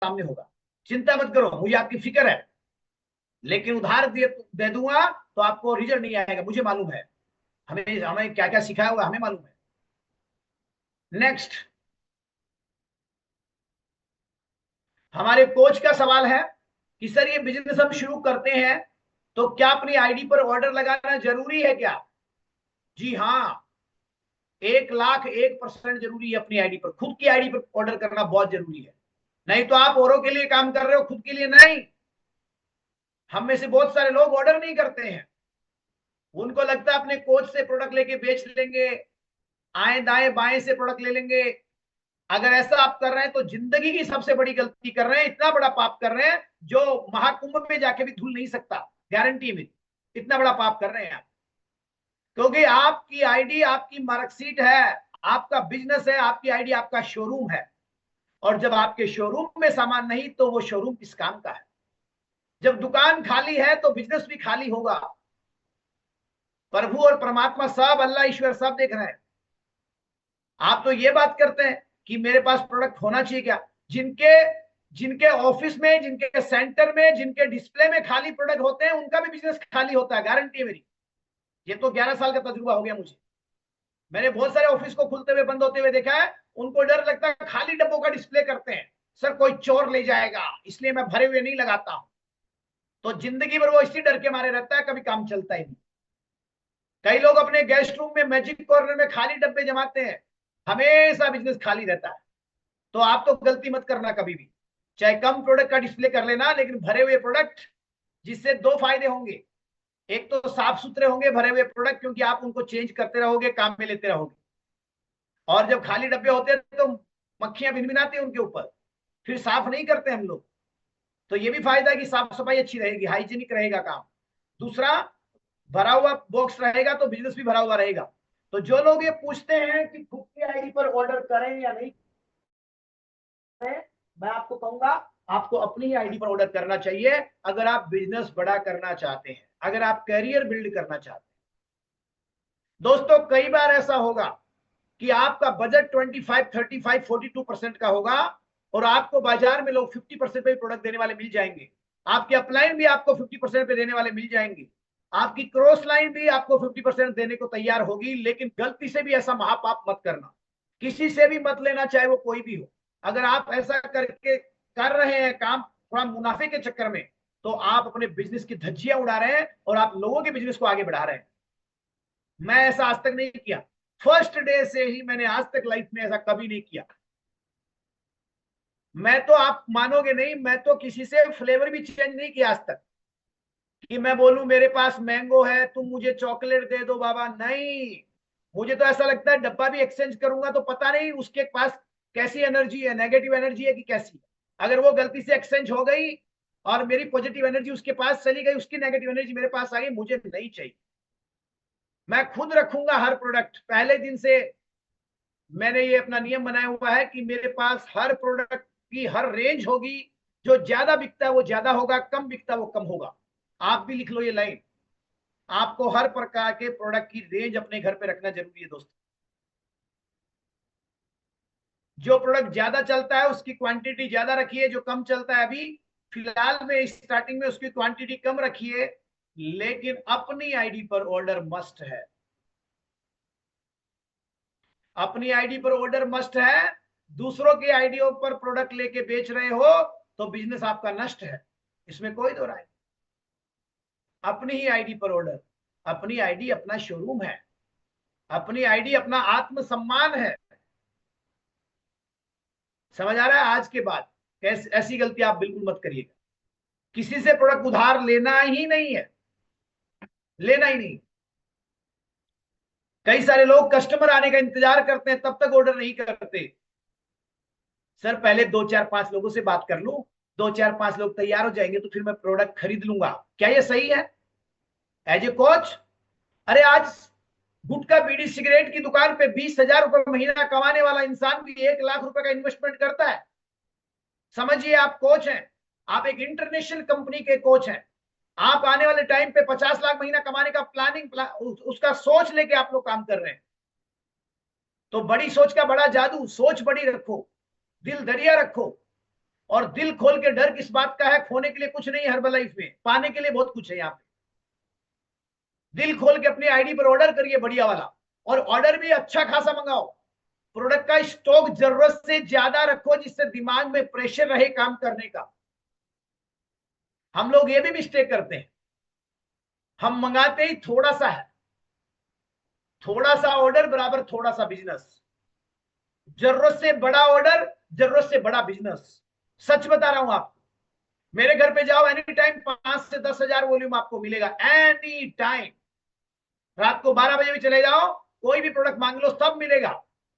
सामने होगा, चिंता मत करो, मुझे आपकी फिक्र है। लेकिन उधार दे दूंगा तो आपको रिजल्ट नहीं आएगा, मुझे मालूम है। हमें हमें क्या क्या सिखाया होगा हमें मालूम है। नेक्स्ट, हमारे कोच का सवाल है कि सर ये बिजनेस हम शुरू करते हैं तो क्या अपनी आईडी पर ऑर्डर लगाना जरूरी है क्या? जी हाँ, 1,01% जरूरी है। अपनी आईडी पर, खुद की आईडी पर ऑर्डर करना बहुत जरूरी है। नहीं तो आप औरों के लिए काम कर रहे हो, खुद के लिए नहीं। हम में से बहुत सारे लोग ऑर्डर नहीं करते हैं, उनको लगता है अपने कोच से प्रोडक्ट लेके बेच लेंगे, आए दाएं बाएं से प्रोडक्ट ले लेंगे। अगर ऐसा आप कर रहे हैं तो जिंदगी की सबसे बड़ी गलती कर रहे हैं, इतना बड़ा पाप कर रहे हैं जो महाकुंभ में जाके भी धुल नहीं सकता, गारंटी में। इतना बड़ा पाप कर रहे हैं आप, क्योंकि आपकी आईडी आपकी मार्कशीट है, आपका बिजनेस है, आपकी आईडी आपका शोरूम है। और जब आपके शोरूम में सामान नहीं तो वो शोरूम किस काम का है? जब दुकान खाली है तो बिजनेस भी खाली होगा। प्रभु और परमात्मा सब, अल्लाह ईश्वर सब देख रहे हैं। आप तो ये बात करते हैं कि मेरे पास प्रोडक्ट होना चाहिए क्या? जिनके जिनके ऑफिस में, जिनके सेंटर में, जिनके डिस्प्ले में खाली प्रोडक्ट होते हैं, उनका भी बिजनेस खाली होता है, गारंटी है मेरी। ये तो 11 साल का तजुर्बा हो गया मुझे। मैंने बहुत सारे ऑफिस को खुलते हुए बंद होते हुए देखा है। उनको डर लगता है, खाली डब्बों का डिस्प्ले करते हैं, सर कोई चोर ले जाएगा, इसलिए मैं भरे हुए नहीं लगाता हूं। तो जिंदगी भर वो इसी डर के मारे रहता है, कभी काम चलता ही नहीं। कई लोग अपने गेस्ट रूम में, मैजिक कॉर्नर में खाली डब्बे जमाते हैं, हमेशा बिजनेस खाली रहता है। तो आप तो गलती मत करना कभी भी, चाहे कम प्रोडक्ट का डिस्प्ले कर लेना, लेकिन भरे हुए प्रोडक्ट, जिससे दो फायदे होंगे। एक तो साफ सुथरे होंगे भरे हुए प्रोडक्ट, क्योंकि आप उनको चेंज करते रहोगे, काम में लेते रहोगे। और जब खाली डब्बे होते हैं तो मक्खियां भिनभिनाती हैं उनके ऊपर, फिर साफ नहीं करते हम लोग। तो ये भी फायदा है कि साफ सफाई अच्छी रहेगी, हाइजीनिक रहेगा काम। दूसरा, भरा हुआ बॉक्स रहेगा तो बिजनेस भी भरा हुआ रहेगा। तो जो लोग ये पूछते हैं कि खुद की आईडी पर ऑर्डर करें या नहीं करें, मैं आपको कहूंगा आपको अपनी आईडी पर ऑर्डर करना चाहिए, अगर आप बिजनेस बड़ा करना चाहते हैं, अगर आप कैरियर बिल्ड करना चाहते हैं। दोस्तों, कई बार ऐसा होगा कि आपका बजट 25, 35, 42% का होगा, और आपको बाजार में लोग 50% पे प्रोडक्ट देने वाले मिल जाएंगे। आपके अपलाइन भी आपको 50% पे देने वाले मिल जाएंगे। आपकी क्रॉस लाइन भी आपको 50% देने को तैयार होगी। लेकिन गलती से भी ऐसा महापाप मत करना, किसी से भी मत लेना, चाहे वो कोई भी हो। अगर आप ऐसा करके कर रहे हैं काम थोड़ा मुनाफे के चक्कर में, तो आप अपने बिजनेस की धज्जियां उड़ा रहे हैं और आप लोगों के बिजनेस को आगे बढ़ा रहे हैं। मैं ऐसा आज तक नहीं किया, फर्स्ट डे से ही मैंने आज तक लाइफ में ऐसा कभी नहीं किया। मैं तो, आप मानोगे नहीं, मैं तो किसी से फ्लेवर भी चेंज नहीं किया आज तक, कि मैं बोलूं मेरे पास मैंगो है तुम मुझे चॉकलेट दे दो बाबा, नहीं। मुझे तो ऐसा लगता है डब्बा भी एक्सचेंज करूंगा तो पता नहीं उसके पास कैसी एनर्जी है, नेगेटिव एनर्जी है कि कैसी है। अगर वो गलती से एक्सचेंज हो गई और मेरी पॉजिटिव एनर्जी उसके पास चली गई, उसकी नेगेटिव एनर्जी मेरे पास आ गई, मुझे नहीं चाहिए। मैं खुद रखूंगा हर प्रोडक्ट। पहले दिन से मैंने ये अपना नियम बनाया हुआ है कि मेरे पास हर प्रोडक्ट की हर रेंज होगी। जो ज्यादा बिकता है वो ज्यादा होगा, कम बिकता है वो कम होगा। आप भी लिख लो ये लाइन। आपको हर प्रकार के प्रोडक्ट की रेंज अपने घर पे रखना जरूरी है दोस्तों। जो प्रोडक्ट ज्यादा चलता है उसकी क्वांटिटी ज्यादा रखिए, जो कम चलता है अभी फिलहाल में स्टार्टिंग में उसकी क्वांटिटी कम रखिए। लेकिन अपनी आईडी पर ऑर्डर मस्ट है, अपनी आईडी पर ऑर्डर मस्ट है। दूसरों की आईडियों पर प्रोडक्ट लेके बेच रहे हो तो बिजनेस आपका नष्ट है, इसमें कोई दो राय। अपनी ही आईडी पर ऑर्डर, अपनी आईडी अपना शोरूम है, अपनी आईडी अपना आत्मसम्मान है। समझ आ रहा है? आज के बाद ऐसी गलती आप बिल्कुल मत करिएगा। किसी से प्रोडक्ट उधार लेना ही नहीं है, लेना ही नहीं। कई सारे लोग कस्टमर आने का इंतजार करते हैं तब तक ऑर्डर नहीं करते। सर पहले 2 4 5 लोगों से बात कर लूं, 2 4 5 लोग तैयार हो जाएंगे तो फिर मैं प्रोडक्ट खरीद लूंगा, क्या ये सही है एज ए कोच? अरे आज गुटखा बीड़ी सिगरेट की दुकान पे 20,000 रुपए महीना कमाने वाला इंसान भी 1 लाख रुपए का इन्वेस्टमेंट करता है। समझिए, आप कोच हैं, आप एक इंटरनेशनल कंपनी के कोच हैं। आप आने वाले टाइम पे 50 लाख महीना कमाने का उसका सोच लेके आप लोग काम कर रहे हैं। तो बड़ी सोच का बड़ा जादू, सोच बड़ी रखो, दिल दरिया रखो। और दिल खोल के डर किस बात का है? खोने के लिए कुछ नहीं है हर्बलाइफ में, पाने के लिए बहुत कुछ है यहाँ पे। दिल खोल के अपनी आईडी पर ऑर्डर करिए बढ़िया वाला, और ऑर्डर भी अच्छा खासा मंगाओ। प्रोडक्ट का स्टॉक जरूरत से ज्यादा रखो, जिससे दिमाग में प्रेशर रहे काम करने का। हम लोग ये भी मिस्टेक करते हैं, हम मंगाते ही थोड़ा सा है, थोड़ा सा ऑर्डर बराबर थोड़ा सा बिजनेस। जरूरत से बड़ा ऑर्डर, जरूरत से बड़ा बिजनेस। सच बता रहा हूं आपको, मेरे घर पे जाओ, एनी टाइम 5 से 10 हजार वॉल्यूम आपको मिलेगा, एनी टाइम। रात को 12 बजे भी चले जाओ, कोई भी प्रोडक्ट मांग लो, सब मिलेगा।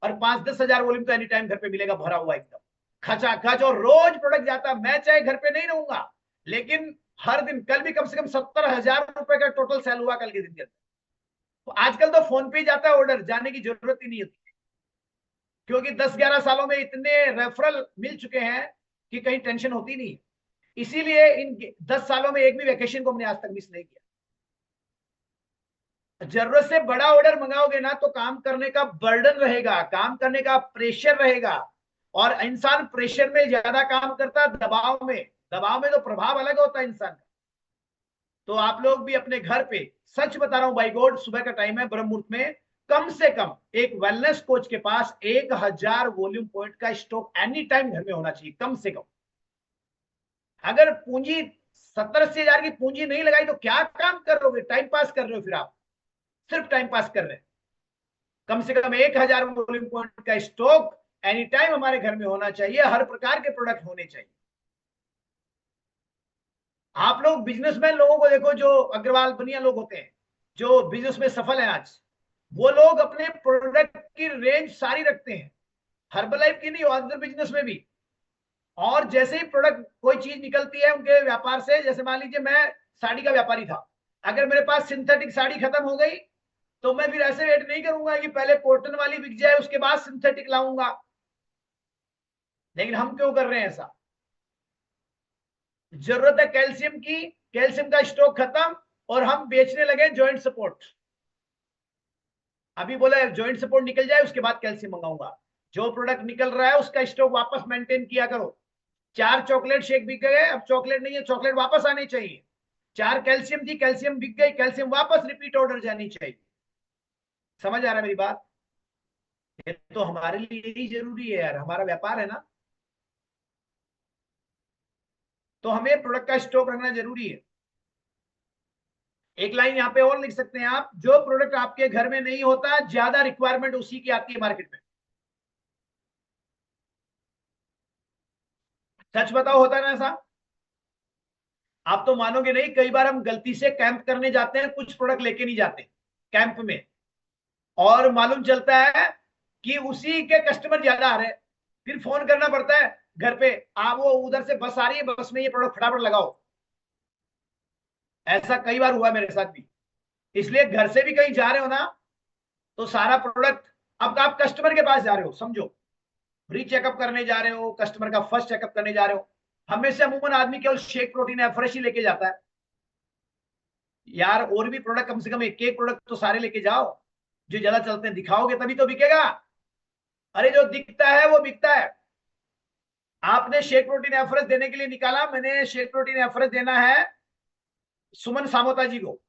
और 5-10 हजार वॉल्यूम तो एनी टाइम घर पे मिलेगा, भरा हुआ एकदम खचाखच, और रोज प्रोडक्ट जाता। मैं चाहे घर पे नहीं रहूंगा, लेकिन हर दिन, कल भी कम से कम 70,000 रुपए का टोटल सेल हुआ कल के दिन के अंदर। तो आजकल तो फोन पे जाता है ऑर्डर, जाने की जरूरत ही नहीं होती, क्योंकि 10-11 सालों में इतने रेफरल मिल चुके हैं कि कहीं टेंशन होती नहीं। इसीलिए इन 10 सालों में एक भी वेकेशन को हमने आज तक मिस नहीं किया। जरूरत से बड़ा ऑर्डर मंगाओगे ना, तो काम करने का बर्डन रहेगा, काम करने का प्रेशर रहेगा, और इंसान प्रेशर में ज्यादा काम करता है, दबाव में। दबाव में तो प्रभाव अलग होता है इंसान का। तो आप लोग भी अपने घर पे, सच बता रहा हूं बाई गॉड, सुबह का टाइम है, ब्रह्म मुहूर्त में कम से कम एक वेलनेस कोच के पास 1000 वॉल्यूम पॉइंट का स्टॉक एनी टाइम घर में होना चाहिए, कम से कम। अगर पूंजी 70-80 हजार की पूंजी नहीं लगाई तो क्या काम कर रहे हो? टाइम पास कर रहे हो, फिर आप सिर्फ टाइम पास कर रहे हैं। कम से कम 1000 वॉल्यूम पॉइंट का स्टॉक एनी टाइम हमारे घर में होना चाहिए, हर प्रकार के प्रोडक्ट होने चाहिए। आप लोग बिजनेसमैन लोगों को देखो, जो अग्रवाल बनिया लोग होते हैं, जो बिजनेस में सफल है आज, वो लोग अपने प्रोडक्ट की रेंज सारी रखते हैं, हर्बलाइफ की नहीं, अदर बिजनेस में भी। और जैसे ही प्रोडक्ट कोई चीज निकलती है उनके व्यापार से, जैसे मान लीजिए मैं साड़ी का व्यापारी था, अगर मेरे पास सिंथेटिक साड़ी खत्म हो गई, तो मैं फिर ऐसे वेट नहीं करूंगा कि पहले कॉटन वाली बिक जाए उसके बाद सिंथेटिक लाऊंगा। लेकिन हम क्यों कर रहे हैं ऐसा? जरूरत है कैल्शियम की, कैल्शियम का स्टॉक खत्म, और हम बेचने लगे जॉइंट सपोर्ट। अभी बोला जॉइंट सपोर्ट निकल जाए उसके बाद कैल्शियम मंगाऊंगा। जो प्रोडक्ट निकल रहा है उसका स्टॉक वापस मेंटेन किया करो। 4 चॉकलेट शेक बिक गए, अब चॉकलेट नहीं है, चॉकलेट वापस आनी चाहिए। 4 कैल्शियम थी, कैल्शियम बिक गई, कैल्शियम वापस रिपीट ऑर्डर जानी चाहिए। समझ आ रहा है मेरी बात? ये तो हमारे लिए ही जरूरी है यार, हमारा व्यापार है ना, तो हमें प्रोडक्ट का स्टॉक रखना जरूरी है। एक लाइन यहाँ पे और लिख सकते हैं आप, जो प्रोडक्ट आपके घर में नहीं होता, ज्यादा रिक्वायरमेंट उसी की आती है मार्केट में। सच बताओ, होता है ना ऐसा? आप तो मानोगे नहीं, कई बार हम गलती से कैंप करने जाते हैं, कुछ प्रोडक्ट लेके नहीं जाते कैंप में, और मालूम चलता है कि उसी के कस्टमर ज्यादा आ रहे हैं। फिर फोन करना पड़ता है घर पे, आप वो उधर से बस आ रही है, बस में ये प्रोडक्ट फटाफट लगाओ। ऐसा कई बार हुआ मेरे साथ भी। इसलिए घर से भी कहीं जा रहे हो ना, तो सारा प्रोडक्ट, अब आप कस्टमर के पास जा रहे हो, समझो फ्री चेकअप करने जा रहे हो, कस्टमर का फर्स्ट चेकअप करने जा रहे हो, हमें से अमूमन आदमी केवल शेक प्रोटीन या फ्रेश ही लेके जाता है। यार और भी प्रोडक्ट, कम से कम एक एक प्रोडक्ट तो सारे लेके जाओ, जो ज्यादा चलते हैं, दिखाओगे तभी तो बिकेगा। अरे जो दिखता है वो बिकता है। आपने शेक प्रोटीन एफरेज देने के लिए निकाला, मैंने शेक प्रोटीन एफरेज देना है सुमन सामोता जी को,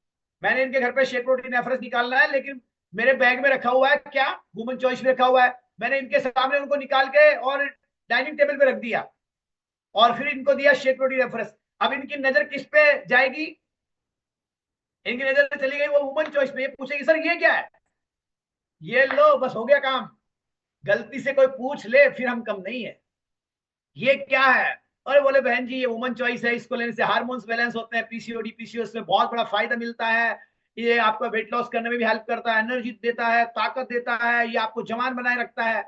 मैंने इनके घर पे शेक प्रोटीन एफरेज निकालना है, लेकिन मेरे बैग में रखा हुआ है क्या, वुमन चॉइस में रखा हुआ है। मैंने इनके सामने उनको निकाल के और डाइनिंग टेबल पे रख दिया, और फिर इनको दिया शेक प्रोटीन एफरेज। अब इनकी नजर किस पे जाएगी? इनकी नजर चली गई वो वुमन चॉइस पे, ये पूछेगी सर ये क्या है, ये लो, बस हो गया काम। गलती से कोई पूछ ले फिर हम कम नहीं है, ये क्या है? अरे बोले बहन जी ये वुमन चॉइस है, इसको लेने से हार्मोन्स बैलेंस होते हैं, पीसीओडी पीसीओएस में बहुत बड़ा फायदा मिलता है, ये आपको वेट लॉस करने में भी हेल्प करता है, एनर्जी देता है, ताकत देता है, ये आपको जवान बनाए रखता है।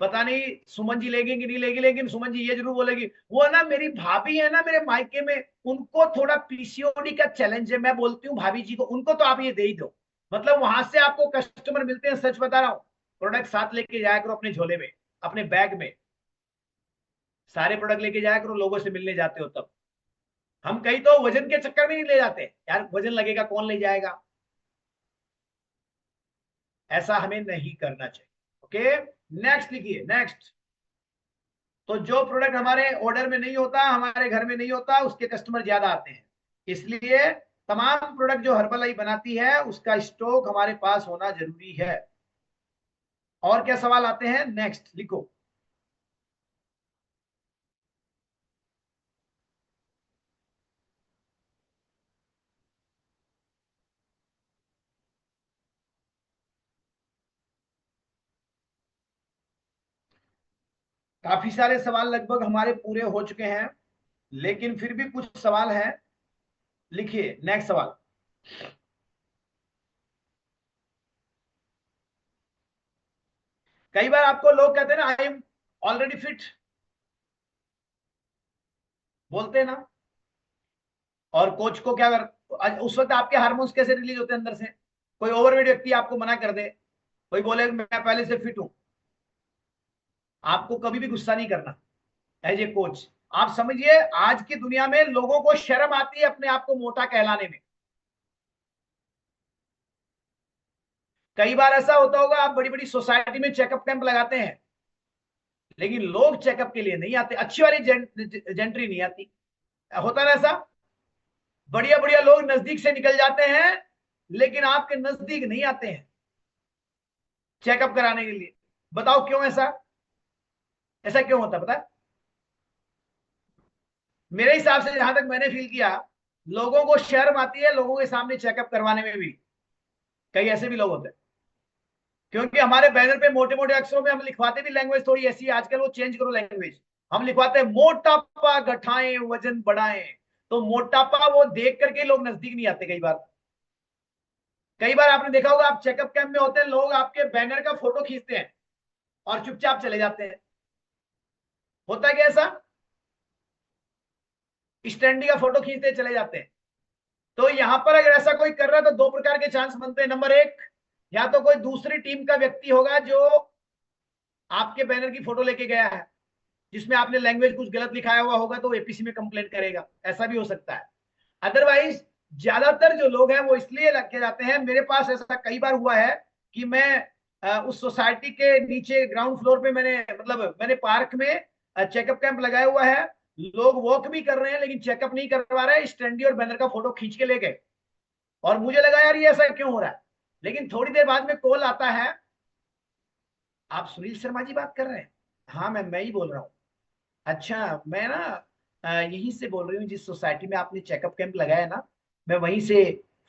पता नहीं सुमन जी लेगी कि नहीं लेगी, लेकिन सुमन जी ये जरूर बोलेगी, वो ना मेरी भाभी है ना मेरे मायके में, उनको थोड़ा पीसीओडी का चैलेंज है, मैं बोलती हूँ भाभी जी को, उनको तो आप ये दे ही दो। मतलब वहां से आपको कस्टमर मिलते हैं, सच बता रहा हूँ। प्रोडक्ट साथ लेके जाया करो अपने झोले में, अपने बैग में, सारे प्रोडक्ट लेके जाया करो, लोगों से मिलने जाते हो तब। हम कहीं तो वजन के चक्कर में नहीं ले जाते यार, वजन लगेगा कौन ले जाएगा, ऐसा हमें नहीं करना चाहिए। ओके, नेक्स्ट लिखिए, नेक्स्ट। तो जो प्रोडक्ट हमारे ऑर्डर में नहीं होता, हमारे घर में नहीं होता, उसके कस्टमर ज्यादा आते हैं। इसलिए तमाम प्रोडक्ट जो हर्बल बनाती है उसका स्टॉक हमारे पास होना जरूरी है। और क्या सवाल आते हैं, नेक्स्ट लिखो। काफी सारे सवाल लगभग हमारे पूरे हो चुके हैं, लेकिन फिर भी कुछ सवाल हैं। लिखिए नेक्स्ट सवाल। कई बार आपको लोग कहते हैं ना, आई एम ऑलरेडी फिट, बोलते हैं ना। और कोच को क्या कर, उस वक्त आपके हार्मोन्स कैसे रिलीज होते हैं अंदर से। कोई ओवरवेट व्यक्ति आपको मना कर दे, कोई बोले मैं पहले से फिट हूं, आपको कभी भी गुस्सा नहीं करना एज ए कोच। आप समझिए आज की दुनिया में लोगों को शर्म आती है अपने आप को मोटा कहलाने में। कई बार ऐसा होता होगा, आप बड़ी बड़ी सोसाइटी में चेकअप कैंप लगाते हैं, लेकिन लोग चेकअप के लिए नहीं आते, अच्छी वाली जेंट्री नहीं आती। होता ना ऐसा, बढ़िया बढ़िया लोग नजदीक से निकल जाते हैं, लेकिन आपके नजदीक नहीं आते हैं चेकअप कराने के लिए। बताओ क्यों ऐसा, ऐसा क्यों होता है पता है? मेरे हिसाब से जहां तक मैंने फील किया, लोगों को शर्म आती है लोगों के सामने चेकअप करवाने में भी। कई ऐसे भी लोग होते हैं, क्योंकि हमारे बैनर पे मोटे मोटे अक्षरों में हम लिखवाते भी, लैंग्वेज थोड़ी ऐसी है आजकल, वो चेंज करो लैंग्वेज। हम लिखवाते हैं मोटापा घटाएं वजन बढ़ाएं। तो मोटापा वो देख करके लोग नजदीक नहीं आते कई बार। कई बार आपने देखा होगा, आप चेकअप कैंप में होते हैं, लोग आपके बैनर का फोटो खींचते हैं और चुपचाप चले जाते हैं। होता है क्या ऐसा? स्टैंडी का फोटो खींचते चले जाते हैं। तो यहां पर अगर ऐसा कोई कर रहा है तो दो प्रकार के चांस बनते हैं। नंबर एक, या तो कोई दूसरी टीम का व्यक्ति होगा जो आपके बैनर की फोटो लेके गया है, जिसमें आपने लैंग्वेज कुछ गलत लिखाया हुआ होगा, तो वो एपीसी में कंप्लेंट करेगा, ऐसा भी हो सकता है। अदरवाइज ज्यादातर जो लोग हैं वो इसलिए लग के जाते हैं। मेरे पास ऐसा कई बार हुआ है कि मैं उस सोसाइटी के नीचे ग्राउंड फ्लोर पे, मैंने पार्क में चेकअप कैंप लगाया हुआ है। लोग वॉक भी कर रहे हैं लेकिन चेकअप नहीं करवा रहे हैं, स्टैंडी और बैनर का फोटो खींच के ले गए। और मुझे लगा यार ये ऐसा क्यों हो रहा है, लेकिन थोड़ी देर बाद में कॉल आता है, आप सुनील शर्मा जी बात कर रहे हैं? हाँ मैं ही बोल रहा हूँ। अच्छा मैं ना यहीं से बोल रही हूँ, जिस सोसाइटी में आपने चेकअप कैंप लगाया ना, मैं वहीं से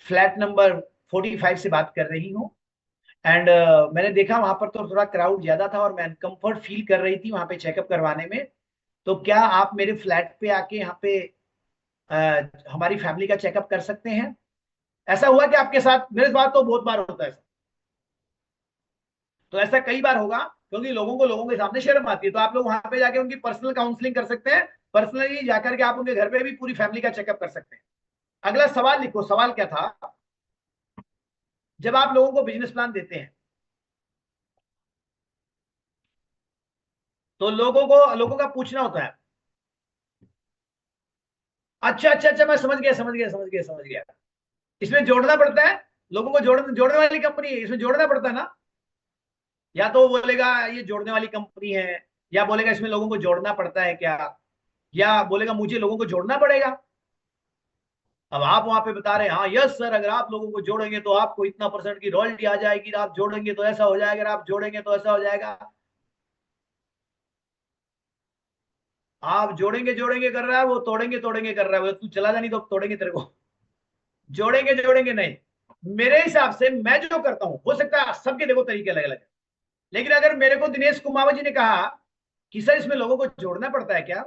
फ्लैट नंबर 45 से बात कर रही हूँ। एंड मैंने देखा वहां पर तो थोड़ा क्राउड ज्यादा था और मैं अनकंफर्ट फील कर रही थी वहां पे चेकअप करवाने में। तो क्या आप मेरे फ्लैट पे आके यहाँ पे हमारी फैमिली का चेकअप कर सकते हैं? ऐसा हुआ कि आपके साथ? मेरे साथ तो बहुत बार होता है ऐसा। तो ऐसा कई बार होगा, क्योंकि लोगों को लोगों के सामने शर्म आती है। तो आप लोग वहां पे जाके उनकी पर्सनल काउंसलिंग कर सकते हैं, पर्सनली जाकर के आप उनके घर पे भी पूरी फैमिली का चेकअप कर सकते हैं। अगला सवाल लिखो, सवाल क्या था? जब आप लोगों को बिजनेस प्लान देते हैं तो लोगों का पूछना होता है। अच्छा अच्छा अच्छा, मैं समझ गया। इसमें जोड़ना पड़ता है, लोगों को जोड़ने वाली कंपनी है, इसमें जोड़ना पड़ता है ना। या तो वो बोलेगा ये जोड़ने वाली कंपनी है, या बोलेगा इसमें लोगों को जोड़ना पड़ता है क्या, या बोलेगा मुझे लोगों को जोड़ना पड़ेगा। अब आप वहां पे बता रहे हैं हाँ यस सर, अगर आप लोगों को जोड़ेंगे तो आपको इतना परसेंट की रॉयल्टी आ जाएगी, आप जोड़ेंगे तो ऐसा हो जाएगा, अगर आप जोड़ेंगे तो ऐसा हो जाएगा। आप जोड़ेंगे जोड़ेंगे कर रहा है, वो तोड़ेंगे तोड़ेंगे कर रहा है, वो तू चला जा नहीं तो तोड़ेंगे तेरे को। जोड़ेंगे जोड़ेंगे नहीं। मेरे हिसाब से मैं जो करता हूं, हो सकता है सबके देखो तरीके अलग अलग है, लेकिन अगर मेरे को दिनेश कुमावत जी ने कहा कि सर इसमें लोगों को जोड़ना पड़ता है क्या,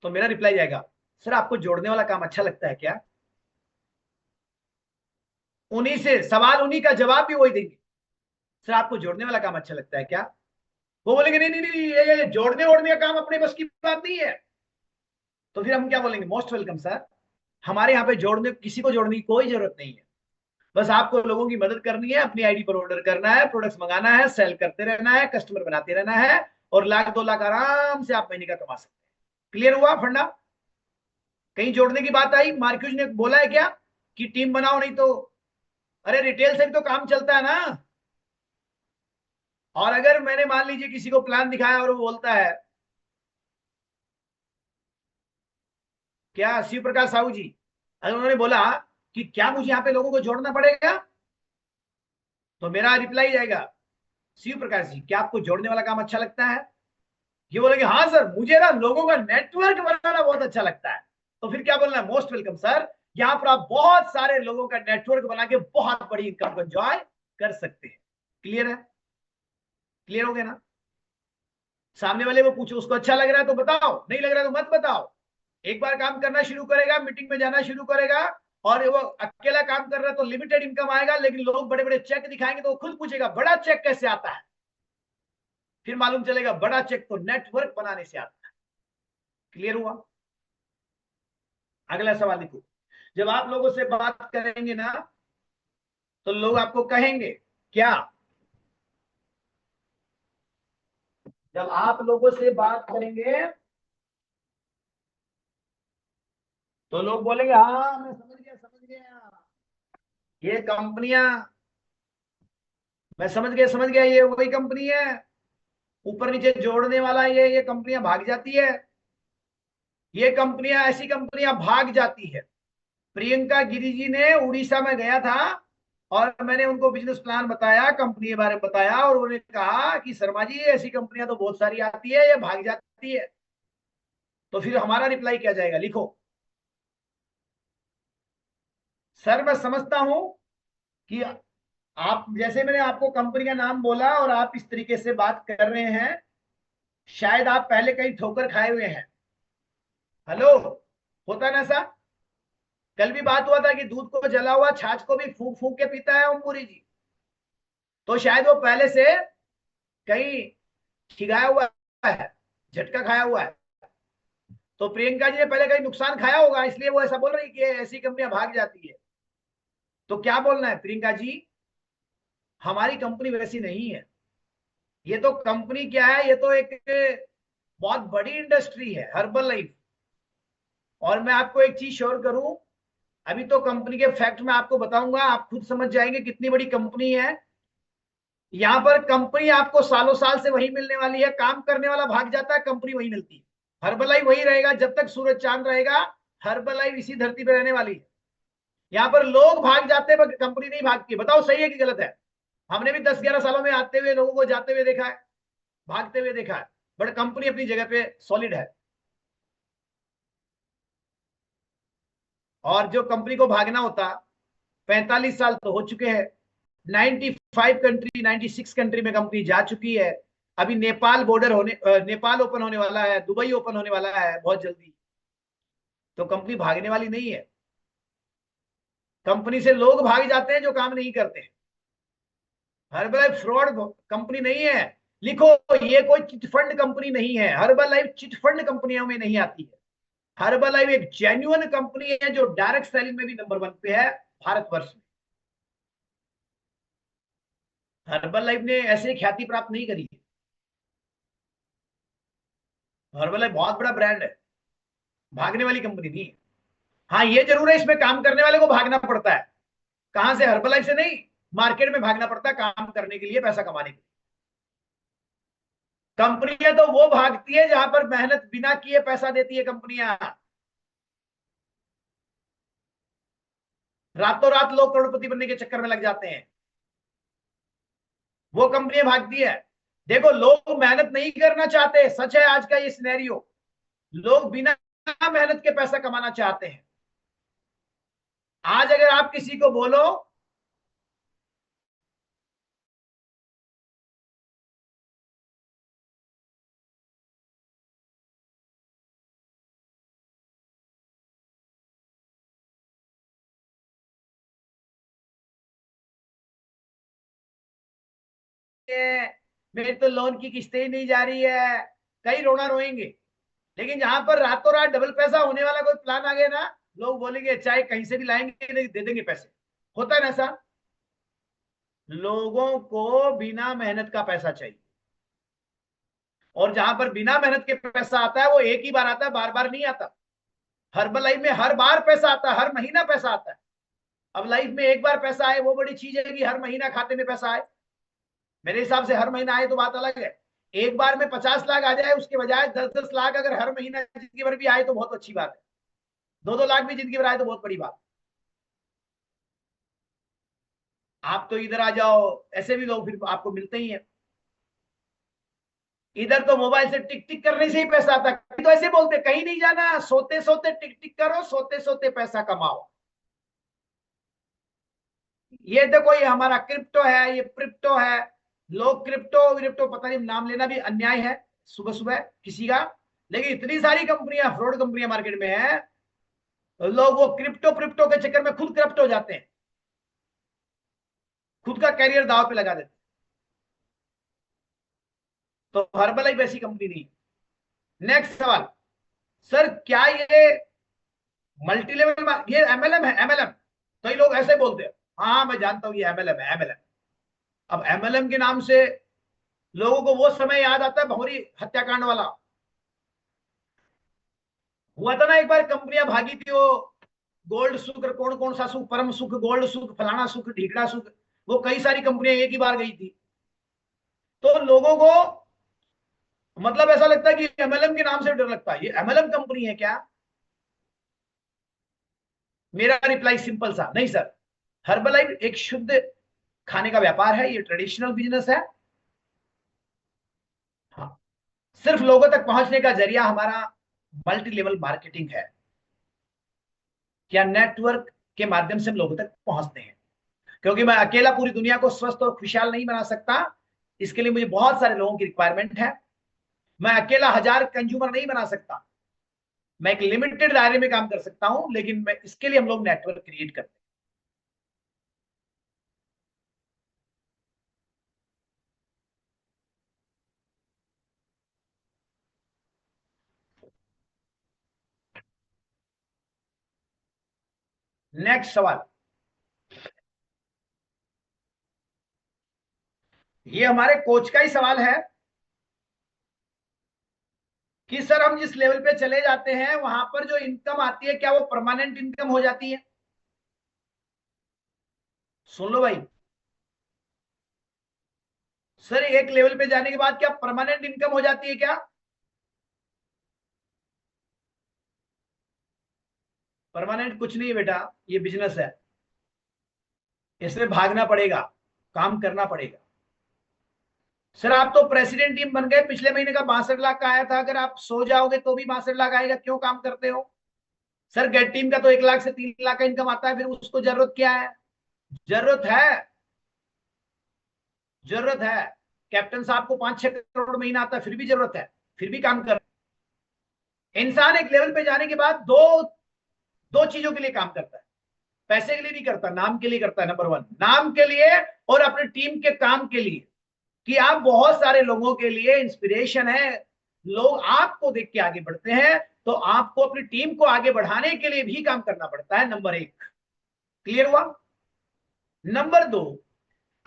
तो मेरा रिप्लाई जाएगा सर आपको जोड़ने वाला काम अच्छा लगता है क्या। उन्हीं से सवाल, उन्हीं का जवाब भी वही देंगे, सर आपको जोड़ने वाला काम अच्छा लगता है क्या। वो बोलेंगे नहीं नहीं नहीं, ये जोड़ने ओड़ने का काम अपने बस की बात नहीं है। तो फिर हम क्या बोलेंगे, मोस्ट वेलकम सर, हमारे यहाँ पे जोड़ने, किसी को जोड़ने की कोई जरूरत नहीं है। बस आपको लोगों की मदद करनी है, अपनी आईडी पर ऑर्डर करना है, प्रोडक्ट्स मंगाना है, सेल करते रहना है, कस्टमर बनाते रहना है, और लाख 2 लाख आराम से आप महीने का कमा सकते हैं। क्लियर हुआ फंडा? कहीं जोड़ने की बात आई? मार्क्यूज ने बोला है क्या कि टीम बनाओ, नहीं तो अरे रिटेल से भी तो काम चलता है ना। और अगर मैंने मान लीजिए किसी को प्लान दिखाया और वो बोलता है क्या शिव प्रकाश साहू जी, अगर उन्होंने बोला कि क्या मुझे यहाँ पे लोगों को जोड़ना पड़ेगा, तो मेरा रिप्लाई जाएगा, शिव प्रकाश जी क्या आपको जोड़ने वाला काम अच्छा लगता है? ये बोलेंगे हाँ सर, मुझे ना लोगों का नेटवर्क बनाना बहुत अच्छा लगता है। तो फिर क्या बोलना है, मोस्ट वेलकम सर, यहाँ पर आप बहुत सारे लोगों का नेटवर्क बना के बहुत बड़ी इनकम को एंजॉय कर सकते हैं। क्लियर है? क्लियर हो गया ना? सामने वाले को पूछो, उसको अच्छा लग रहा है तो बताओ, नहीं लग रहा है तो मत बताओ। एक बार काम करना शुरू करेगा, मीटिंग में जाना शुरू करेगा, और वो अकेला काम कर रहा है तो लिमिटेड इनकम आएगा, लेकिन लोग बड़े बड़े चेक दिखाएंगे तो वो खुद पूछेगा बड़ा चेक कैसे आता है? फिर मालूम चलेगा बड़ा चेक तो नेटवर्क बनाने से आता है। क्लियर हुआ? अगला सवाल देखो, जब आप लोगों से बात करेंगे ना तो लोग आपको कहेंगे क्या? जब आप लोगों से बात करेंगे तो लोग बोलेंगे हाँ मैं समझ गया, समझ गया, ये कंपनियां, मैं समझ गया, ये वही कंपनी है, ऊपर नीचे जोड़ने वाला, ये कंपनियां भाग जाती है, ये कंपनियां, ऐसी कंपनियां भाग जाती है। प्रियंका गिरी जी ने, उड़ीसा में गया था और मैंने उनको बिजनेस प्लान बताया, कंपनी के बारे में बताया, और उन्होंने कहा कि शर्मा जी ऐसी कंपनियां तो बहुत सारी आती है, ये भाग जाती है। तो फिर हमारा रिप्लाई क्या जाएगा, लिखो, सर मैं समझता हूं कि आप, जैसे मैंने आपको कंपनी का नाम बोला और आप इस तरीके से बात कर रहे हैं, शायद आप पहले कहीं ठोकर खाए हुए हैं। हेलो, होता ना ऐसा? कल भी बात हुआ था कि दूध को जला हुआ छाछ को भी फूंक फूंक के पीता है ओमपुरी जी। तो शायद वो पहले से कहीं खिगाया हुआ है, झटका खाया हुआ है। तो प्रियंका जी ने पहले कहीं नुकसान खाया होगा, इसलिए वो ऐसा बोल रही कि ऐसी कंपनियां भाग जाती है। तो क्या बोलना है प्रियंका जी, हमारी कंपनी वैसी नहीं है। ये तो कंपनी क्या है, ये तो एक बहुत बड़ी इंडस्ट्री है, हर्बल लाइफ। और मैं आपको एक चीज श्योर करूं, अभी तो कंपनी के फैक्ट मैं आपको बताऊंगा, आप खुद समझ जाएंगे कितनी बड़ी कंपनी है। यहां पर कंपनी आपको सालों साल से वही मिलने वाली है, काम करने वाला भाग जाता है, कंपनी वही मिलती है। हर्बल वही रहेगा जब तक सूरज चांद रहेगा, हर्बल इसी धरती पर रहने वाली है। यहाँ पर लोग भाग जाते हैं, कंपनी नहीं भागती। बताओ सही है कि गलत है? हमने भी 10-11 सालों में आते हुए लोगों को जाते हुए देखा है, भागते हुए देखा है, बट कंपनी अपनी जगह पे सॉलिड है। और जो कंपनी को भागना होता, 45 साल तो हो चुके हैं, 95 कंट्री, 96 कंट्री में कंपनी जा चुकी है। अभी नेपाल बॉर्डर होने, नेपाल ओपन होने वाला है, दुबई ओपन होने वाला है बहुत जल्दी। तो कंपनी भागने वाली नहीं है। कंपनी से लोग भाग जाते हैं जो काम नहीं करते। हर्बल फ्रॉड कंपनी नहीं है। लिखो, ये कोई चिटफंड कंपनी नहीं है, हर्बल लाइफ चिटफंड कंपनियों में नहीं आती है। हर्बल लाइफ एक जेन्युइन कंपनी है जो डायरेक्ट सेलिंग में भी नंबर 1 पे है भारतवर्ष में। हर्बल लाइफ ने ऐसे ख्याति प्राप्त नहीं करी है। हर्बल लाइफ बहुत बड़ा ब्रांड है, भागने वाली कंपनी नहीं है। हाँ ये जरूर है, इसमें काम करने वाले को भागना पड़ता है। कहां से? हर्बल लाइफ से नहीं, मार्केट में भागना पड़ता है काम करने के लिए, पैसा कमाने के लिए। कंपनियां तो वो भागती है जहां पर मेहनत बिना किए पैसा देती है कंपनियां। रातों रात लोग करोड़पति बनने के चक्कर में लग जाते हैं, वो कंपनियां भागती है। देखो, लोग मेहनत नहीं करना चाहते, सच है आज का ये सिनेरियो। लोग बिना मेहनत के पैसा कमाना चाहते हैं। आज अगर आप किसी को बोलो मेरी तो लोन की किस्तें ही नहीं जा रही है, कई रोना रोएंगे। लेकिन जहां पर रातों रात डबल पैसा होने वाला कोई प्लान आ गया ना, लोग बोलेंगे चाहे कहीं से भी लाएंगे, दे देंगे पैसे। होता है ना ऐसा? लोगों को बिना मेहनत का पैसा चाहिए, और जहां पर बिना मेहनत के पैसा आता है वो एक ही बार आता है, बार बार नहीं आता। हर्बल लाइफ में हर बार पैसा आता है, हर महीना पैसा आता है। अब लाइफ में एक बार पैसा आए वो बड़ी चीज है कि हर महीना खाते में पैसा आए। मेरे हिसाब से हर महीना आए तो बात अलग है। एक बार में 50 लाख आ जाए उसके बजाय 10-10 लाख अगर हर महीना जिंदगी भर भी आए तो बहुत अच्छी बात है। 2-2 लाख भी जिंदगी भर आए तो बहुत बड़ी बात। आप तो इधर आ जाओ, ऐसे भी लोग फिर आपको मिलते ही हैं। इधर तो मोबाइल से टिक टिक करने से ही पैसा आता है। तो ऐसे बोलते कहीं नहीं जाना, सोते सोते टिक टिक करो, सोते सोते पैसा कमाओ। ये देखो, ये हमारा क्रिप्टो है, ये क्रिप्टो है। लोग क्रिप्टो विप्टो पता नहीं, नाम लेना भी अन्याय है सुबह सुबह किसी का। लेकिन इतनी सारी कंपनियां, फ्रॉड कंपनियां मार्केट में है, लोग वो क्रिप्टो क्रिप्टो के चक्कर में खुद करप्ट हो जाते हैं, खुद का कैरियर दांव पे लगा देते हैं। तो हर्बलाइफ ऐसी कंपनी नहीं। नेक्स्ट सवाल, सर क्या ये मल्टी लेवल, ये एमएलएम है? एमएलएम कई लोग ऐसे बोलते हैं, हाँ मैं जानता हूं ये एमएलएम है, एमएलएम। अब एमएलएम के नाम से लोगों को वो समय याद आता है भौरी हत्याकांड वाला। हुआ था ना एक बार, कंपनियां भागी थी वो, गोल्ड सुख, कौन कौन सा सुख, परम सुख, गोल्ड सुख, फलाना सुख, ढीकड़ा सुख, वो कई सारी कंपनियां एक ही बार गई थी। तो लोगों को मतलब ऐसा लगता है कि एमएलएम के नाम से डर लगता है, ये एमएलएम कंपनी है क्या? मेरा रिप्लाई सिंपल सा, नहीं सर। हर्बलाइफ एक शुद्ध खाने का व्यापार है, ये ट्रेडिशनल बिजनेस है। हाँ, सिर्फ लोगों तक पहुंचने का जरिया हमारा मल्टी लेवल मार्केटिंग है, क्या नेटवर्क के माध्यम से हम लोगों तक पहुंचते हैं। क्योंकि मैं अकेला पूरी दुनिया को स्वस्थ और खुशहाल नहीं बना सकता, इसके लिए मुझे बहुत सारे लोगों की रिक्वायरमेंट है। मैं अकेला 1000 कंज्यूमर नहीं बना सकता, मैं एक लिमिटेड दायरे में काम कर सकता हूं, लेकिन मैं इसके लिए हम लोग नेटवर्क क्रिएट करते हैं। नेक्स्ट सवाल, ये हमारे कोच का ही सवाल है कि सर हम जिस लेवल पे चले जाते हैं वहां पर जो इनकम आती है, क्या वो परमानेंट इनकम हो जाती है? सुन लो भाई, सर एक लेवल पे जाने के बाद क्या परमानेंट इनकम हो जाती है क्या? परमानेंट कुछ नहीं बेटा, ये बिजनेस है, इसमें भागना पड़ेगा, काम करना पड़ेगा। सर आप तो प्रेसिडेंट टीम बन गए, पिछले महीने का 62 लाख का आया था, अगर आप सो जाओगे तो भी 62 लाख आएगा, क्यों काम करते हो? सर गेट टीम का तो 1 लाख से 3 लाख का इनकम आता है, फिर उसको जरूरत क्या है? जरूरत है, जरूरत है। कैप्टन साहब को 5-6 करोड़ महीना आता है, फिर भी जरूरत है, फिर भी काम कर। इंसान एक लेवल पे जाने के बाद दो दो चीजों के लिए काम करता है। पैसे के लिए नहीं करता, नाम के लिए करता है। नंबर 1, नाम के लिए और अपनी टीम के काम के लिए, कि आप बहुत सारे लोगों के लिए इंस्पिरेशन है, लोग आपको देख के आगे बढ़ते हैं, तो आपको अपनी टीम को आगे बढ़ाने के लिए भी काम करना पड़ता है। नंबर 1 क्लियर हुआ? नंबर 2,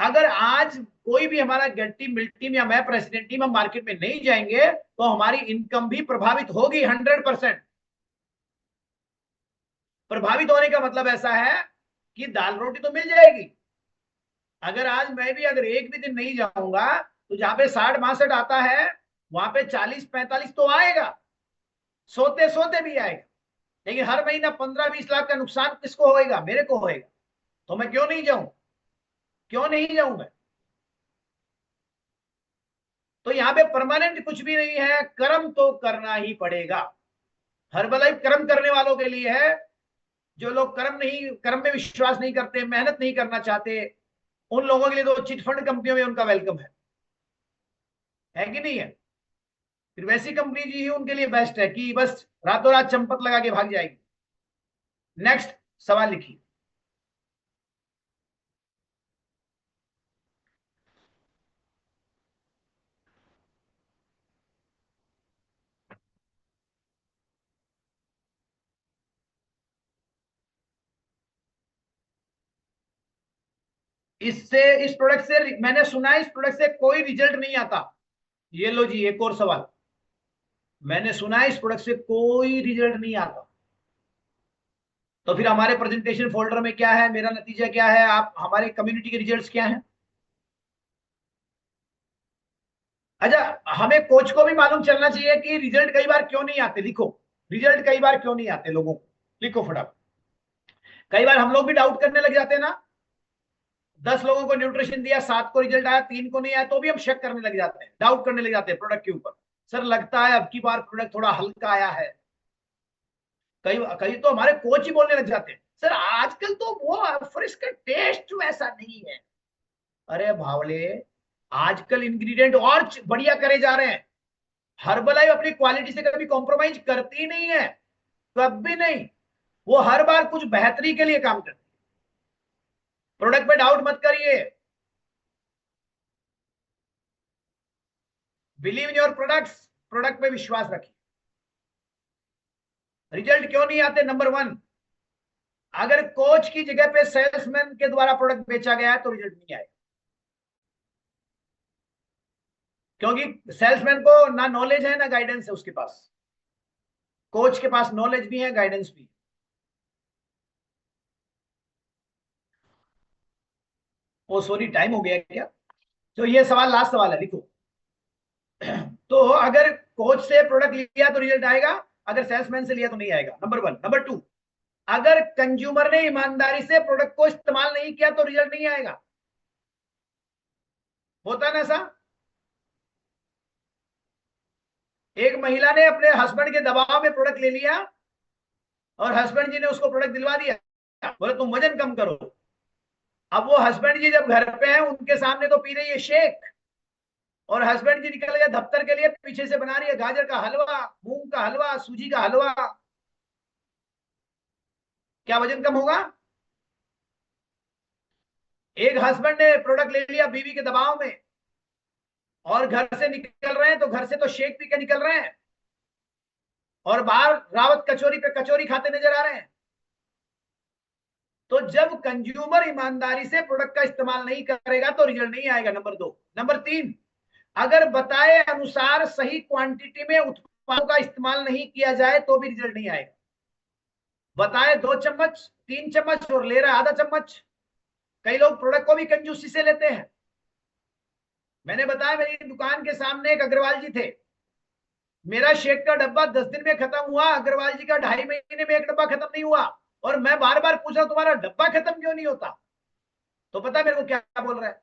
अगर आज कोई भी हमारा गेट टीम, मिल्ट टीम या मैं प्रेसिडेंट टीम हम मार्केट में नहीं जाएंगे तो हमारी इनकम भी प्रभावित होगी 100%। प्रभावित होने का मतलब ऐसा है कि दाल रोटी तो मिल जाएगी, अगर आज मैं भी अगर एक भी दिन नहीं जाऊंगा तो जहां पे 60-62 आता है वहां पे 40-45 तो आएगा, सोते सोते भी आएगा। लेकिन हर महीना 15-20 लाख का नुकसान किसको होएगा? मेरे को होएगा। तो मैं क्यों नहीं जाऊं? क्यों नहीं जाऊं मैं? तो यहाँ पे परमानेंट कुछ भी नहीं है, कर्म तो करना ही पड़ेगा। हर्बलाइफ कर्म करने वालों के लिए है। जो लोग कर्म में विश्वास नहीं करते, मेहनत नहीं करना चाहते, उन लोगों के लिए तो चिटफंड कंपनियों में उनका वेलकम है कि नहीं है? फिर वैसी कंपनी जी ही उनके लिए बेस्ट है कि बस रातों रात चंपत लगा के भाग जाएगी। नेक्स्ट सवाल लिखिए। इस प्रोडक्ट से मैंने सुना है, इस प्रोडक्ट से कोई रिजल्ट नहीं आता। ये लो जी एक और सवाल, मैंने सुना है इस प्रोडक्ट से कोई रिजल्ट नहीं आता। तो फिर हमारे प्रेजेंटेशन फोल्डर में क्या है, मेरा नतीजा क्या है, आप हमारे कम्युनिटी के रिजल्ट्स क्या हैं? अच्छा, हमें कोच को भी मालूम चलना चाहिए कि रिजल्ट कई बार क्यों नहीं आते। लिखो, रिजल्ट कई बार क्यों नहीं आते लोगों को। लिखो फटाफट। कई बार हम लोग भी डाउट करने लग जाते हैं ना, 10 लोगों को न्यूट्रिशन दिया, 7 को रिजल्ट आया, 3 को नहीं आया, तो भी हम शक करने लग जाते हैं, डाउट करने लग जाते हैं प्रोडक्ट के ऊपर। सर लगता है अब की बार प्रोडक्ट थोड़ा हल्का आया है। कई कई तो हमारे कोच ही बोलने लग जाते हैं, सर आजकल तो वो फ्रेश का टेस्ट वैसा नहीं है। अरे भावले, आजकल इंग्रेडिएंट और बढ़िया करे जा रहे हैं। हर्बलाइफ अपनी क्वालिटी से कभी कॉम्प्रोमाइज करती नहीं है, कभी नहीं। वो हर बार कुछ बेहतरी के लिए काम करती है। प्रोडक्ट पे डाउट मत करिए, believe in your products, product पे विश्वास रखिए। रिजल्ट क्यों नहीं आते? नंबर 1, अगर कोच की जगह पे सेल्समैन के द्वारा प्रोडक्ट बेचा गया है तो रिजल्ट नहीं आएगा, क्योंकि सेल्समैन को ना नॉलेज है ना गाइडेंस है उसके पास। कोच के पास नॉलेज भी है, गाइडेंस भी। ओ सॉरी, टाइम हो गया क्या? तो ये सवाल लास्ट सवाल है, लिखो। तो अगर कोच से प्रोडक्ट लिया तो रिजल्ट आएगा, अगर सेल्समैन से लिया तो नहीं आएगा, नंबर 1। नंबर 2, अगर कंज्यूमर ने ईमानदारी से प्रोडक्ट को इस्तेमाल नहीं किया तो रिजल्ट नहीं आएगा। होता है ना ऐसा? एक महिला ने अपने हस्बैंड के दबाव में प्रोडक्ट ले लिया और हस्बैंड जी ने उसको प्रोडक्ट दिलवा दिया, बोले तुम वजन कम करो। अब वो हस्बैंड जी जब घर पे हैं, उनके सामने तो पी रही है शेक, और हस्बैंड जी निकल गए दफ्तर के लिए, पीछे से बना रही है गाजर का हलवा, मूंग का हलवा, सूजी का हलवा। क्या वजन कम होगा? एक हस्बैंड ने प्रोडक्ट ले लिया बीवी के दबाव में, और घर से निकल रहे हैं तो घर से तो शेक पी के निकल रहे हैं, और बाहर रावत कचौरी पे कचौरी खाते नजर आ रहे हैं। तो जब कंज्यूमर ईमानदारी से प्रोडक्ट का इस्तेमाल नहीं करेगा तो रिजल्ट नहीं आएगा, नंबर 2। नंबर 3, अगर बताए अनुसार सही क्वांटिटी में उत्पादों का इस्तेमाल नहीं किया जाए तो भी रिजल्ट नहीं आएगा। बताए 2 चम्मच, 3 चम्मच और ले रहा आधा चम्मच। कई लोग प्रोडक्ट को भी कंजूसी से लेते हैं। मैंने बताया, मेरी दुकान के सामने एक अग्रवाल जी थे, मेरा शेक का डब्बा 10 दिन में खत्म हुआ, अग्रवाल जी का 2.5 महीने में एक डब्बा खत्म नहीं हुआ। और मैं बार बार पूछ रहा हूं तुम्हारा डब्बा खत्म क्यों नहीं होता? तो पता मेरे को क्या बोल रहा है?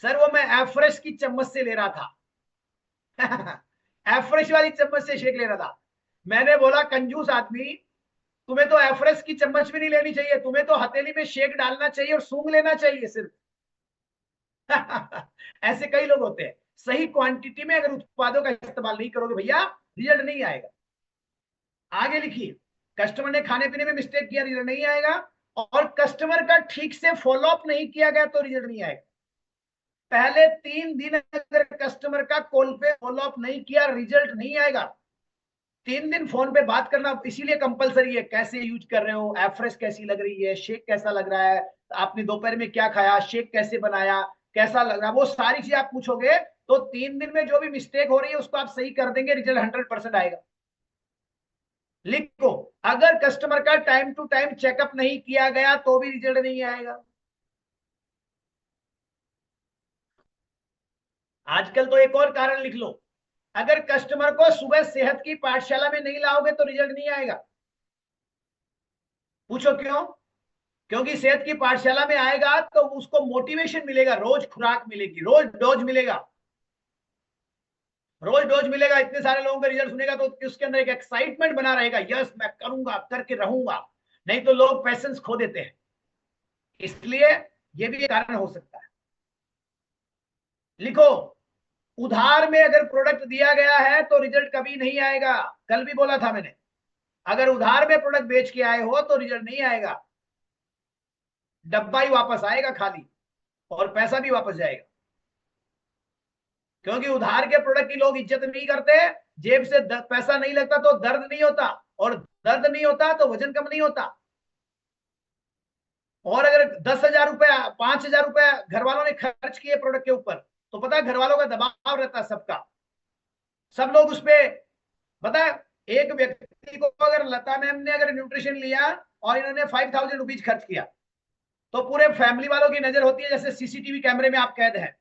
सर वो मैं एफ्रेश की चम्मच से ले रहा था। एफ्रेश वाली चम्मच से शेक ले रहा था। मैंने बोला कंजूस आदमी, तुम्हें तो एफ्रेश की चम्मच भी नहीं लेनी चाहिए, तुम्हें तो हथेली में शेक डालना चाहिए और सूंघ लेना चाहिए सिर्फ। ऐसे कई लोग होते हैं। सही क्वांटिटी में अगर उत्पादों का इस्तेमाल नहीं करोगे भैया, रिजल्ट नहीं आएगा। आगे लिखिए, कस्टमर ने खाने पीने में मिस्टेक किया, रिजल्ट नहीं आएगा। और कस्टमर का ठीक से फॉलोअप नहीं किया गया तो रिजल्ट नहीं आएगा। पहले 3 दिन अगर कस्टमर का कॉल पे फॉलोअप नहीं किया, रिजल्ट नहीं आएगा। 3 दिन फोन पे बात करना इसीलिए कंपलसरी है। कैसे यूज कर रहे हो, एफ्रेश कैसी लग रही है, शेक कैसा लग रहा है, आपने दोपहर में क्या खाया, शेक कैसे बनाया, कैसा लग रहा है, वो सारी चीज आप पूछोगे तो 3 दिन में जो भी मिस्टेक हो रही है उसको आप सही कर देंगे, रिजल्ट 100% आएगा। लिखो, अगर कस्टमर का टाइम टू टाइम चेकअप नहीं किया गया तो भी रिजल्ट नहीं आएगा। आजकल तो एक और कारण लिख लो, अगर कस्टमर को सुबह सेहत की पाठशाला में नहीं लाओगे तो रिजल्ट नहीं आएगा। पूछो क्यों? क्योंकि सेहत की पाठशाला में आएगा तो उसको मोटिवेशन मिलेगा, रोज खुराक मिलेगी, रोज डोज मिलेगा, रोज डोज मिलेगा। इतने सारे लोगों का रिजल्ट सुनेगा तो उसके अंदर एक एक्साइटमेंट बना रहेगा, यस मैं करूंगा, करके रहूंगा। नहीं तो लोग पैसेंस खो देते हैं। इसलिए ये भी एक कारण हो सकता है। लिखो, उधार में अगर प्रोडक्ट दिया गया है तो रिजल्ट कभी नहीं आएगा। कल भी बोला था मैंने, अगर उधार में प्रोडक्ट बेच के आए हो तो रिजल्ट नहीं आएगा, डब्बा ही वापस आएगा खाली, और पैसा भी वापस जाएगा। क्योंकि उधार के प्रोडक्ट की लोग इज्जत नहीं करते। जेब से पैसा नहीं लगता तो दर्द नहीं होता, और दर्द नहीं होता तो वजन कम नहीं होता। और अगर 10,000 रुपया, 5,000 रुपया घर वालों ने खर्च किए प्रोडक्ट के ऊपर, तो पता है घर वालों का दबाव रहता है सबका, सब लोग उस पर। पता है, एक व्यक्ति को अगर लता मैम ने अगर न्यूट्रिशन लिया और इन्होंने 5,000 रुपीज खर्च किया, तो पूरे फैमिली वालों की नजर होती है जैसे सीसीटीवी कैमरे में आप कैद हैं।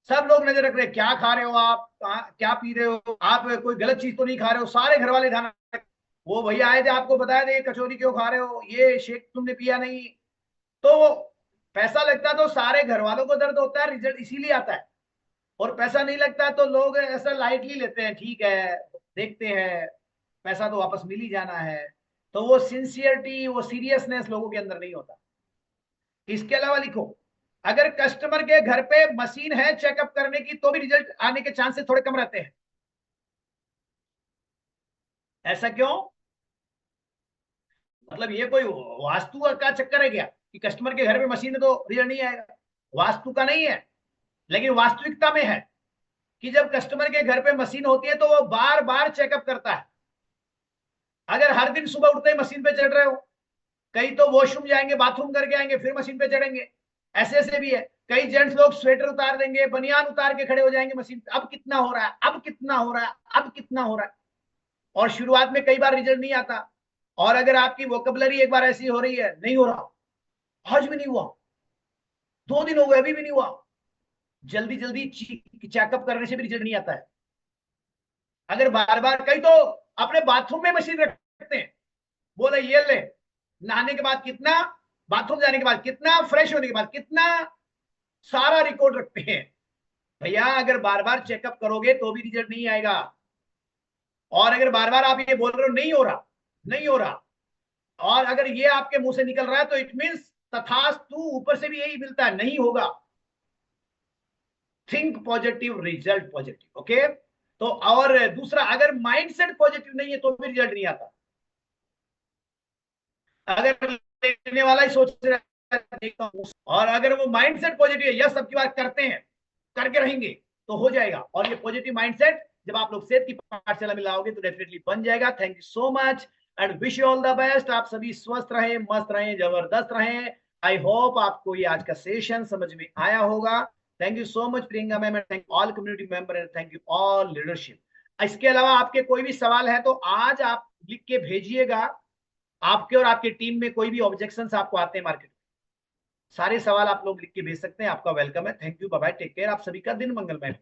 सब लोग नजर रख रहे हैं, क्या खा रहे हो आप, क्या पी रहे हो आप, कोई गलत चीज तो नहीं खा रहे हो, सारे घर वाले ध्यान रख। वो भैया आए थे, आपको बताया था ये कचौरी क्यों खा रहे हो, ये शेक तुमने पिया नहीं, तो वो पैसा लगता है तो सारे घर वालों को दर्द होता है, रिजल्ट इसीलिए आता है। और पैसा नहीं लगता है तो लोग ऐसा लाइटली लेते हैं, ठीक है देखते हैं, पैसा तो वापस मिल ही जाना है। तो वो सिंसियरिटी, वो सीरियसनेस लोगों के अंदर नहीं होता। इसके अलावा लिखो, अगर कस्टमर के घर पे मशीन है चेकअप करने की तो भी रिजल्ट आने के चांसेस थोड़े कम रहते हैं। ऐसा क्यों? मतलब ये कोई वास्तु का चक्कर है क्या कि कस्टमर के घर पे मशीन है तो रिजल्ट नहीं आएगा? वास्तु का नहीं है, लेकिन वास्तविकता में है कि जब कस्टमर के घर पे मशीन होती है तो वो बार बार चेकअप करता है। अगर हर दिन सुबह उठते ही मशीन पे चढ़ रहे हो, कई तो वॉशरूम जाएंगे, बाथरूम करके आएंगे, फिर मशीन पे चढ़ेंगे, ऐसे ऐसे भी है। कई जेंट्स लोग स्वेटर उतार देंगे, बनियान उतार के खड़े हो जाएंगे मशीन पे, अब कितना हो रहा है, अब कितना हो रहा है, अब कितना हो रहा है। और शुरुआत में कई बार रिजल्ट नहीं आता। और अगर आपकी वोकैबुलरी एक बार ऐसी हो रही है, नहीं हो रहा, आज भी नहीं हुआ, 2 दिन हो गए अभी भी नहीं हुआ, जल्दी जल्दी चेकअप करने से भी रिजल्ट नहीं आता है। अगर बार बार, कई तो अपने बाथरूम में मशीन रखते हैं, बोले ये ले, नहाने के बाद कितना, बाथरूम जाने के बाद कितना, फ्रेश होने के बाद कितना, सारा रिकॉर्ड रखते हैं। भैया अगर बार बार चेकअप करोगे तो भी रिजल्ट नहीं आएगा। और अगर बार बार आप ये बोल रहे हो नहीं हो रहा, नहीं हो रहा, और अगर ये आपके मुंह से निकल रहा है तो इट मीन्स तथास्तु, ऊपर से भी यही मिलता है, नहीं होगा। Think positive, result positive. Okay, तो और दूसरा, अगर माइंडसेट पॉजिटिव नहीं है तो भी रिजल्ट नहीं आता। अगर लेने वाला ही सोच रहा है और अगर वो माइंडसेट पॉजिटिव है, यस सबकी बात करते हैं, करके रहेंगे तो हो जाएगा। और ये पॉजिटिव माइंडसेट जब आप लोग सेहत की पाठशाला में लाओगे तो डेफिनेटली बन जाएगा। Thank you so much and wish you all the best. आप सभी स्वस्थ रहें, मस्त रहें, जबरदस्त रहें। आई होप आपको ये आज का सेशन समझ में आया होगा। Thank you so much Priyanka ma'am, and thank all community member, and thank you all leadership. इसके अलावा आपके कोई भी सवाल है तो आज आप लिख के भेजिएगा। आपके और आपके टीम में कोई भी ऑब्जेक्शंस आपको आते हैं मार्केट, सारे सवाल आप लोग लिख के भेज सकते हैं। आपका वेलकम है। Thank you, bye bye, take care. आप सभी का दिन मंगलमय हो।